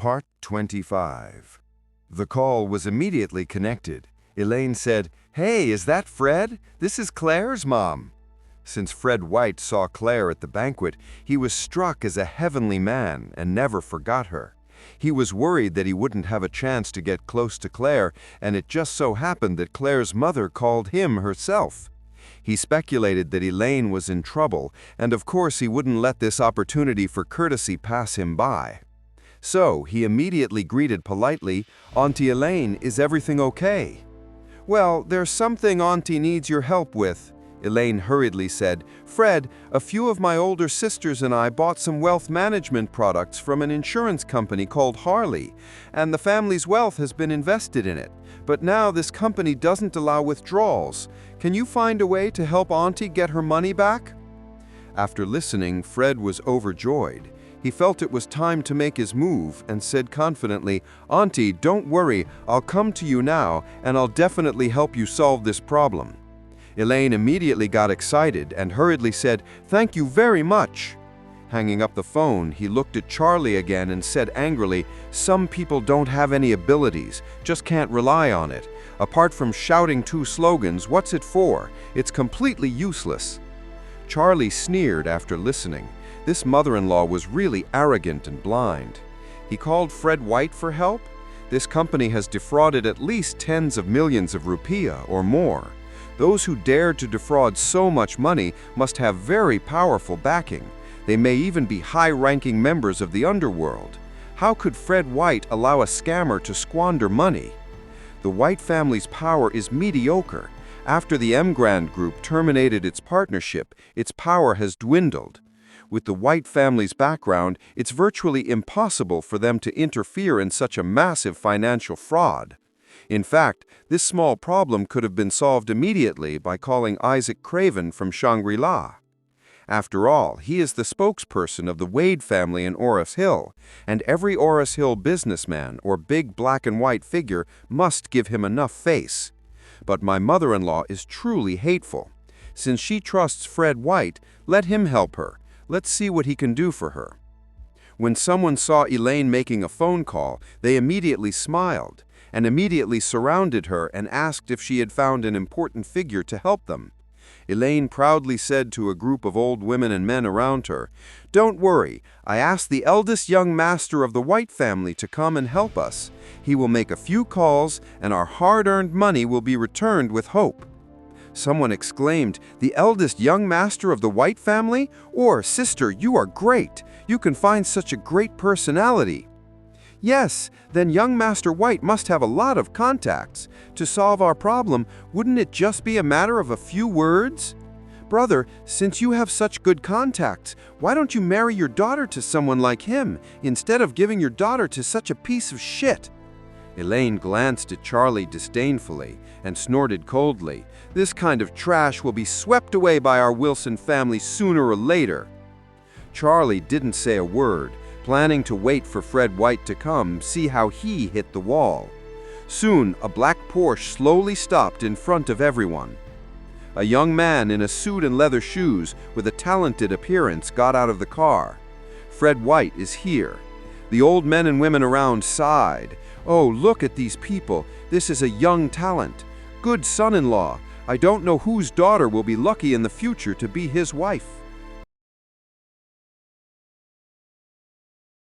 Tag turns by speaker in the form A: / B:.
A: Part 25. The call was immediately connected. Elaine said, "Hey, is that Fred? This is Claire's mom." Since Fred White saw Claire at the banquet, he was struck as a heavenly man and never forgot her. He was worried that he wouldn't have a chance to get close to Claire, and it just so happened that Claire's mother called him herself. He speculated that Elaine was in trouble, and of course he wouldn't let this opportunity for courtesy pass him by. So he immediately greeted politely, "Auntie Elaine, is everything okay?" "Well, there's something Auntie needs your help with," Elaine hurriedly said. "Fred, a few of my older sisters and I bought some wealth management products from an insurance company called Harley, and the family's wealth has been invested in it. But now this company doesn't allow withdrawals. Can you find a way to help Auntie get her money back?" After listening, Fred was overjoyed. He felt it was time to make his move and said confidently, "Auntie, don't worry, I'll come to you now and I'll definitely help you solve this problem." Elaine immediately got excited and hurriedly said, "Thank you very much." Hanging up the phone, he looked at Charlie again and said angrily, "Some people don't have any abilities, just can't rely on it. Apart from shouting two slogans, what's it for? It's completely useless." Charlie sneered after listening. This mother-in-law was really arrogant and blind. He called Fred White for help? This company has defrauded at least tens of millions of rupiah or more. Those who dared to defraud so much money must have very powerful backing. They may even be high-ranking members of the underworld. How could Fred White allow a scammer to squander money? The White family's power is mediocre. After the Emgrand Group terminated its partnership, its power has dwindled. With the White family's background, it's virtually impossible for them to interfere in such a massive financial fraud. In fact, this small problem could have been solved immediately by calling Isaac Craven from Shangri-La. After all, he is the spokesperson of the Wade family in Oris Hill, and every Oris Hill businessman or big black and white figure must give him enough face. But my mother-in-law is truly hateful. Since she trusts Fred White, let him help her. Let's see what he can do for her. When someone saw Elaine making a phone call, they immediately smiled and immediately surrounded her and asked if she had found an important figure to help them. Elaine proudly said to a group of old women and men around her, "Don't worry, I asked the eldest young master of the White family to come and help us. He will make a few calls and our hard-earned money will be returned with hope." Someone exclaimed, "The eldest young master of the White family? Or, sister, you are great. You can find such a great personality." "Yes, then young Master White must have a lot of contacts. To solve our problem, wouldn't it just be a matter of a few words? Brother, since you have such good contacts, why don't you marry your daughter to someone like him, instead of giving your daughter to such a piece of shit?" Elaine glanced at Charlie disdainfully and snorted coldly, "This kind of trash will be swept away by our Wilson family sooner or later." Charlie didn't say a word, planning to wait for Fred White to come, see how he hit the wall. Soon, a black Porsche slowly stopped in front of everyone. A young man in a suit and leather shoes with a talented appearance got out of the car. "Fred White is here." The old men and women around sighed. "Oh, look at these people. This is a young talent. Good son-in-law. I don't know whose daughter will be lucky in the future to be his wife."